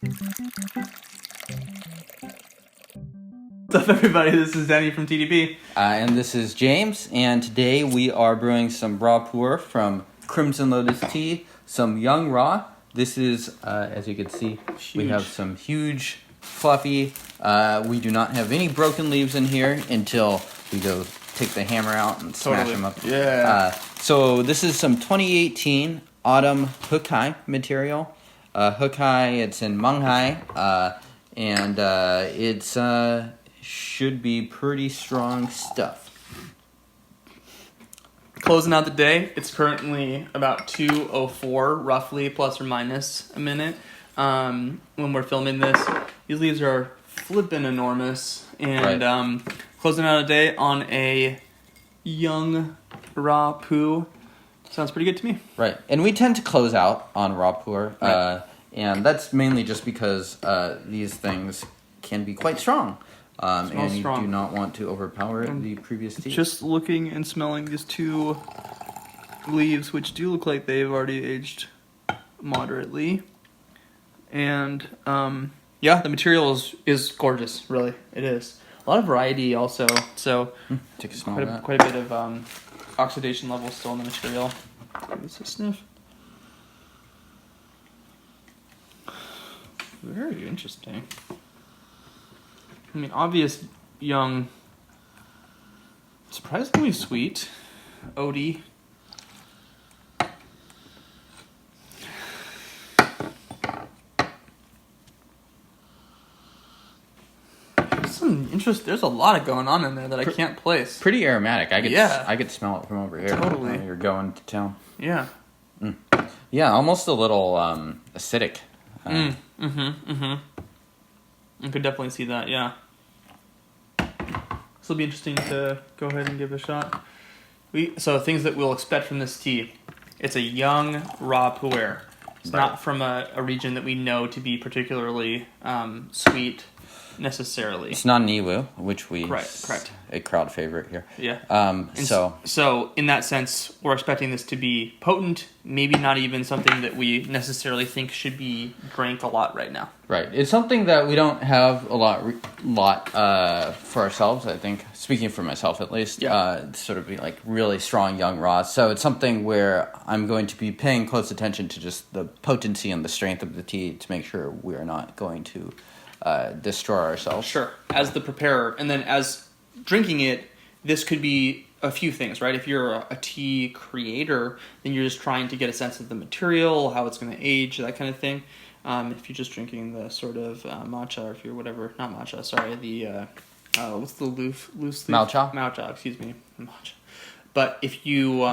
What's up, everybody? This is Denny from TeaDB. And this is James, and today we are brewing some raw pu'erh from Crimson Lotus Tea, some young raw. This is, as you can see, we have some huge, fluffy, we do not have any broken leaves in here until we go take the hammer out and smash them up. Yeah. So this is some 2018 autumn Hekai material. Hekai, it's in Manghai, and it's should be pretty strong stuff. Closing out the day, it's currently about 2:04, roughly, plus or minus a minute. When we're filming this, these leaves are flipping enormous, and Right. Closing out a day on a young raw poo sounds pretty good to me. Right, and we tend to close out on raw pu'erh, Right. and that's mainly just because these things can be quite strong, and you strong. do not want to overpower the previous tea. Just looking and smelling these two leaves, which do look like they've already aged moderately, and yeah, the material is gorgeous. Really, it is. A lot of variety also. So Take a smell of that. quite a bit of oxidation level still in the material. Give this a sniff. Very interesting. I mean, obvious, young, surprisingly sweet, oaty. There's a lot of going on in there that I can't place. Pretty aromatic. I could smell it from over here. Totally. You're going to town. Yeah. Yeah, almost a little acidic. I could definitely see that, yeah. This will be interesting to go ahead and give a shot. So things that we'll expect from this tea. It's a young raw pu'erh. It's not from a region that we know to be particularly sweet necessarily. It's not an iwu, which we Correct. A crowd favorite here. Yeah. So in that sense, we're expecting this to be potent, maybe not even something that we necessarily think should be drank a lot right now. Right. It's something that we don't have a lot for ourselves, I think. Speaking for myself, at least. Sort of be like really strong young raw. So it's something where I'm going to be paying close attention to just the potency and the strength of the tea to make sure we are not going to destroy ourselves. Sure. As the preparer, and then as drinking it, this could be a few things, right? If you're a tea creator, then you're just trying to get a sense of the material, how it's going to age, that kind of thing. If you're just drinking the sort of matcha, or if you're whatever, not matcha, sorry, the, what's the loose leaf? Matcha? Matcha, excuse me. Matcha. But if you,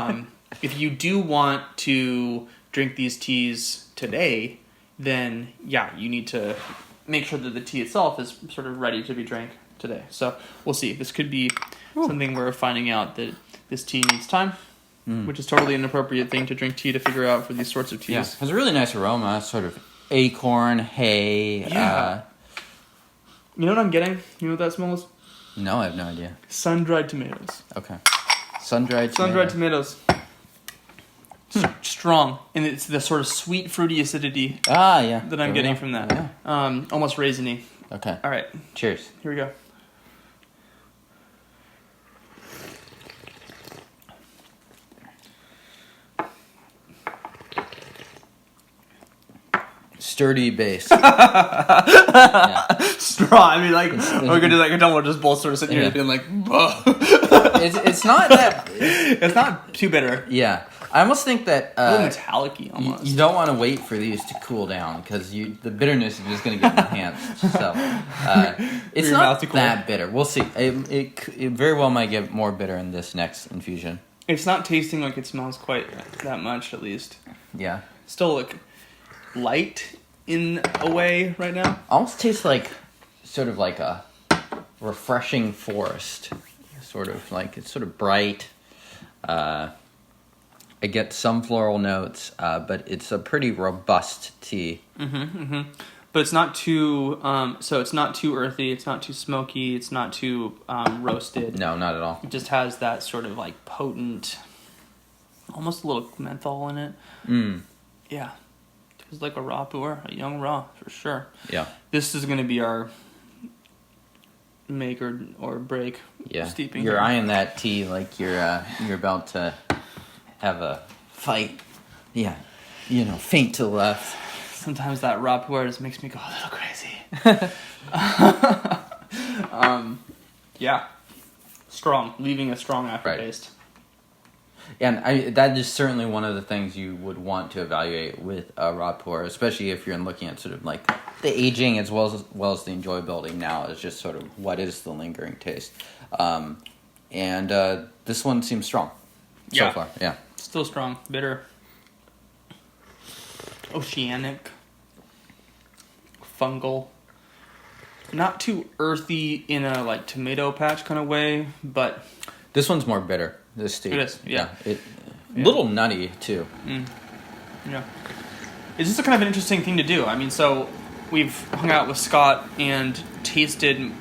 if you do want to drink these teas today, then yeah, you need to make sure that the tea itself is sort of ready to be drank today. So we'll see. This could be something we're finding out that this tea needs time, which is totally an appropriate thing to drink tea to figure out for these sorts of teas. Yeah, it has a really nice aroma, sort of acorn, hay. Yeah. You know what I'm getting? You know what that smells? No, I have no idea. Sun-dried tomatoes. Okay. Sun-dried tomatoes. Strong. And it's the sort of sweet, fruity acidity that I'm getting from that. Yeah. Almost raisiny. Okay. All right. Cheers. Here we go. Sturdy base. Straw. I mean, like, we're gonna do like a double, just both sort of sitting here being like, it's not that. It's not too bitter. Yeah, I almost think that A little metallic-y almost. you don't want to wait for these to cool down because the bitterness is just going to get enhanced. So it's not that bitter. We'll see. It very well might get more bitter in this next infusion. It's not tasting like it smells quite that much, at least. Yeah. Still look light in a way right now. Almost tastes like sort of like a refreshing forest. Sort of like it's sort of bright. I get some floral notes, but it's a pretty robust tea. But it's not too, so it's not too earthy, it's not too smoky, it's not too roasted. No, not at all. It just has that sort of like potent, almost a little menthol in it. Mm. Yeah. It's like a raw pu'erh, a young raw, for sure. Yeah. This is going to be our make or break steeping. You're eyeing that tea like you're about to have a fight. Yeah. Faint to the left. Sometimes that raw pu'erh just makes me go a little crazy. Yeah. Strong, leaving a strong aftertaste. Right. And that is certainly one of the things you would want to evaluate with a raw pu'erh, especially if you're looking at sort of like the aging as well as the enjoyability now is just sort of what is the lingering taste. And this one seems strong so far. Yeah. Still strong, bitter, oceanic, fungal. Not too earthy in a like tomato patch kind of way, but this one's more bitter. This tea. It is, yeah. Little nutty too. Yeah. It's just a kind of an interesting thing to do. I mean, so we've hung out with Scott and tasted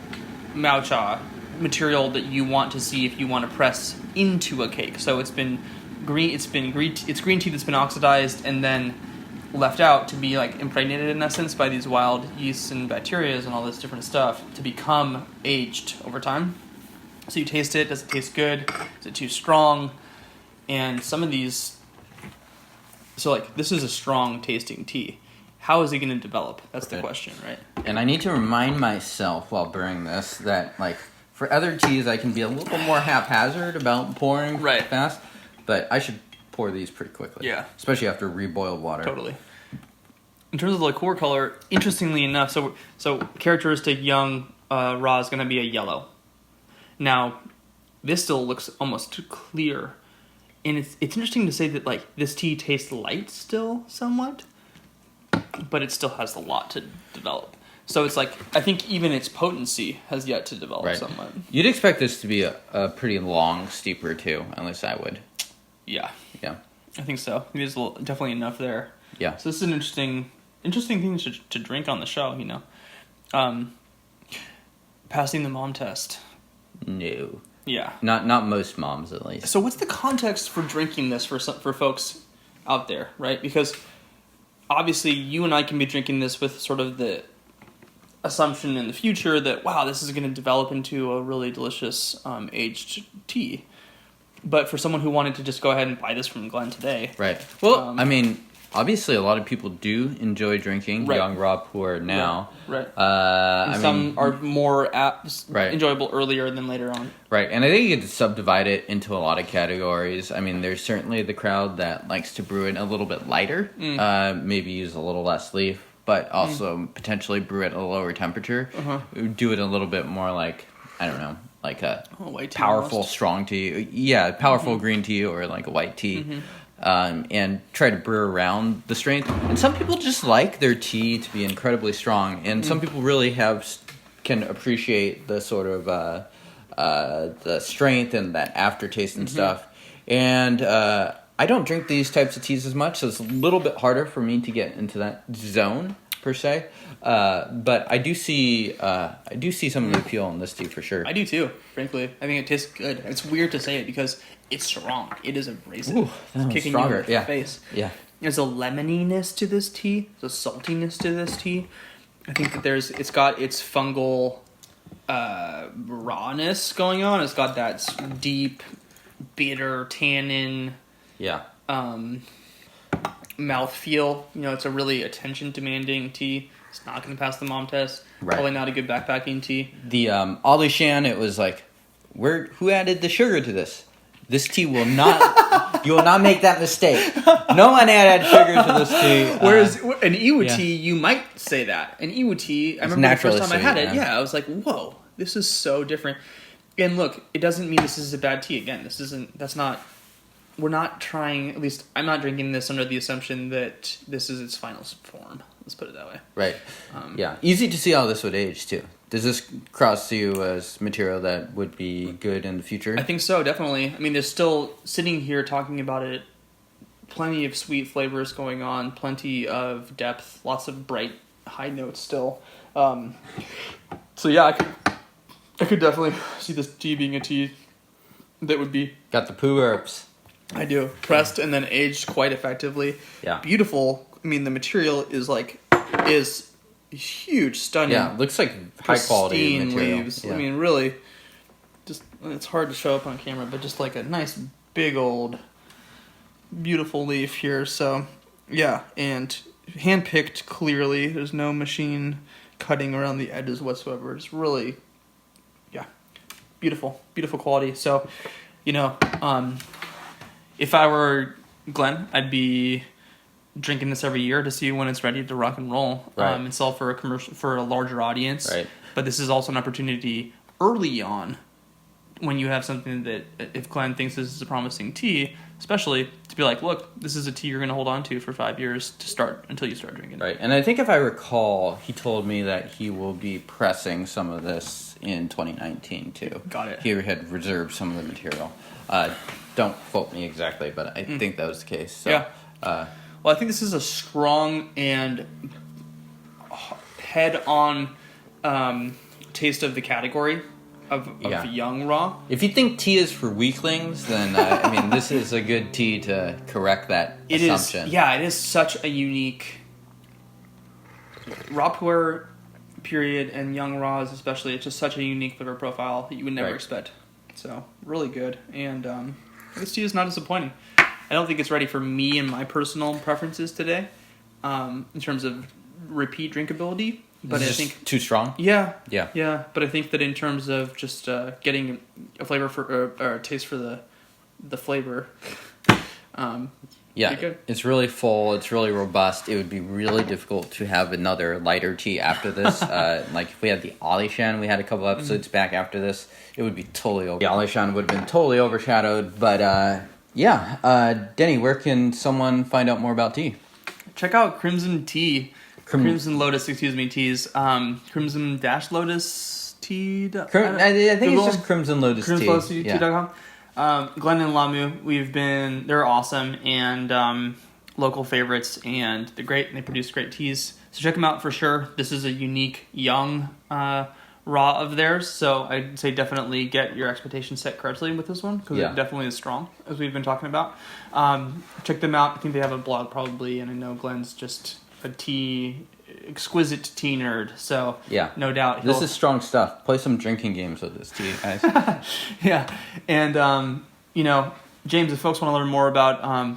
matcha material that you want to see if you want to press into a cake. So it's green tea that's been oxidized and then left out to be like impregnated in essence by these wild yeasts and bacteria and all this different stuff to become aged over time. So you taste it. Does it taste good? Is it too strong? And some of these, so like this is a strong tasting tea. How is it going to develop? That's the question, right? And I need to remind myself while brewing this that like for other teas I can be a little more haphazard about pouring fast, but I should pour these pretty quickly. Yeah. Especially after reboiled water. Totally. In terms of the liqueur color, interestingly enough, so characteristic young raw is going to be a yellow. Now, this still looks almost clear, and it's interesting to say that like this tea tastes light still somewhat, but it still has a lot to develop. So it's like I think even its potency has yet to develop somewhat. You'd expect this to be a pretty long steeper too, at least I would. Yeah. Yeah. I think so. There's definitely enough there. Yeah. So this is an interesting thing to drink on the show, Passing the mom test. No. Yeah. Not most moms, at least. So what's the context for drinking this for folks out there, right? Because obviously you and I can be drinking this with sort of the assumption in the future that, wow, this is going to develop into a really delicious aged tea. But for someone who wanted to just go ahead and buy this from Glen today... Right. Well, I mean, obviously a lot of people do enjoy drinking young raw pu'erh now. Right. Some are more enjoyable earlier than later on. Right. And I think you could subdivide it into a lot of categories. I mean, there's certainly the crowd that likes to brew it a little bit lighter, maybe use a little less leaf, but also potentially brew it at a lower temperature. Do it a little bit more like, I don't know, like a powerful strong tea. Yeah, powerful green tea or like a white tea. And try to brew around the strength. And some people just like their tea to be incredibly strong. And some people really can appreciate the sort of the strength and that aftertaste and stuff. And I don't drink these types of teas as much, so it's a little bit harder for me to get into that zone per se. But I do see some of the appeal in this tea for sure. I do too, frankly. I think it tastes good. It's weird to say it because it's strong. It is abrasive. Ooh, it's kicking stronger. You in the face. Yeah. There's a lemoniness to this tea. There's a saltiness to this tea. I think that it's got its fungal rawness going on. It's got that deep, bitter tannin. Yeah. Mouthfeel. It's a really attention-demanding tea. It's not going to pass the mom test. Right. Probably not a good backpacking tea. The Ollie Shan, it was like, who added the sugar to this? This tea will not. You will not make that mistake. No one added sugar to this tea. Whereas an Iwa tea, you might say that. An Iwa tea, I remember the first time I had it. Yeah, I was like, whoa, this is so different. And look, it doesn't mean this is a bad tea. Again, we're not trying, at least I'm not drinking this under the assumption that this is its final form. Let's put it that way. Right. Yeah. Easy to see how this would age, too. Does this cross to you as material that would be good in the future? I think so, definitely. I mean, there's still, sitting here talking about it, plenty of sweet flavors going on, plenty of depth, lots of bright high notes still. So yeah, I could definitely see this tea being a tea that would be... Got the Pu'erhs. I do. Pressed and then aged quite effectively. Yeah. Beautiful I mean, the material is huge, stunning. Yeah, it looks like high quality pristine material. leaves. Yeah. I mean, really, just it's hard to show up on camera, but just like a nice big old beautiful leaf here. So yeah, and hand-picked clearly. There's no machine cutting around the edges whatsoever. It's really, yeah, beautiful quality. So, if I were Glenn, I'd be drinking this every year to see when it's ready to rock and roll, right. And sell for a larger audience. Right. But this is also an opportunity early on when you have something that, if Glenn thinks this is a promising tea, especially to be like, look, this is a tea you're going to hold on to for 5 years until you start drinking. Right. And I think if I recall, he told me that he will be pressing some of this in 2019 too. Got it. He had reserved some of the material. Don't quote me exactly, but I think that was the case. So, yeah. Well, I think this is a strong and head-on taste of the category of young raw. If you think tea is for weaklings, then I mean, this is a good tea to correct that assumption. It is such a unique raw pu'erh period, and young raws especially. It's just such a unique flavor profile that you would never expect. So really good, and this tea is not disappointing. I don't think it's ready for me and my personal preferences today, in terms of repeat drinkability. But I think too strong. Yeah. But I think that in terms of just getting a flavor or a taste for the flavor, it's really full. It's really robust. It would be really difficult to have another lighter tea after this. Like if we had the Alishan, we had a couple episodes back after this, it would be totally over. The Alishan would have been totally overshadowed. But Denny, where can someone find out more about tea? Check out Crimson Tea. Crimson Lotus, teas. Crimson-Lotus Tea. I think it's just Crimson Lotus Tea. CrimsonLotusTea.com. Glen and Lamu, they're awesome and local favorites, and they're great, and they produce great teas. So check them out for sure. This is a unique young raw of theirs, so I'd say definitely get your expectations set correctly with this one, because it definitely is strong, as we've been talking about. Check them out. I think they have a blog probably, and I know Glen's just a exquisite tea nerd, so no doubt this is strong stuff. Play some drinking games with this tea, guys. Yeah, and James, if folks want to learn more about a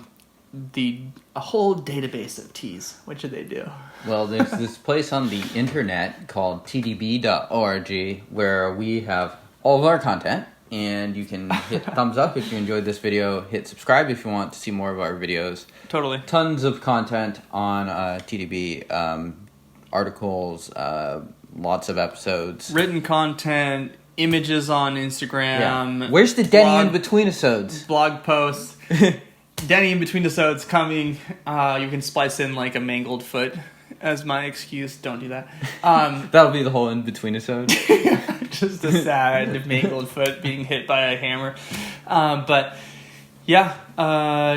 whole database of teas, what should they do? Well, there's this place on the internet called TeaDB.org where we have all of our content, and you can hit thumbs up if you enjoyed this video, hit subscribe if you want to see more of our videos. Totally. Tons of content on TeaDB, articles, lots of episodes. Written content, images on Instagram. Yeah. Where's the Denny in between episodes? Blog posts. Denny in between episodes coming. You can splice in like a mangled foot as my excuse. Don't do that. That'll be the whole in between episode. Just a sad mangled foot being hit by a hammer. But yeah,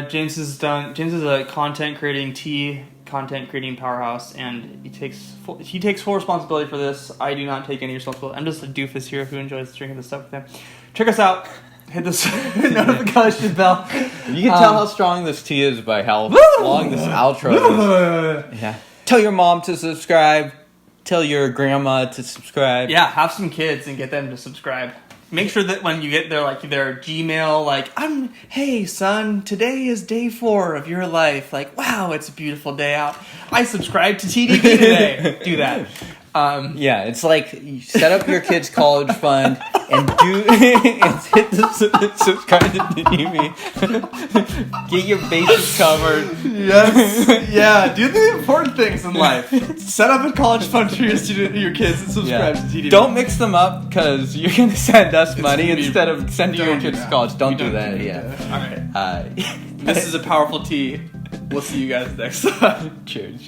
James is a content creating powerhouse, and he takes full responsibility for this. I do not take any responsibility. I'm just a doofus here who enjoys drinking this stuff with him. Check us out. Hit this notification bell. You can tell how strong this tea is by how long this outro is. Yeah. Tell your mom to subscribe. Tell your grandma to subscribe. Yeah, have some kids and get them to subscribe. Make sure that when you get their Gmail, hey son, today is day 4 of your life. Like, wow, it's a beautiful day out. I subscribed to TeaDB today. Do that. It's like you set up your kid's college fund and hit the subscribe to TeaDB. Get your bases covered. Yes. Yeah. Do the important things in life. Set up a college fund for your kids and subscribe to TeaDB. Don't mix them up, because you're gonna send us money instead of sending your kids to college. Don't do that. All right. This is a powerful tea. We'll see you guys next time. Cheers.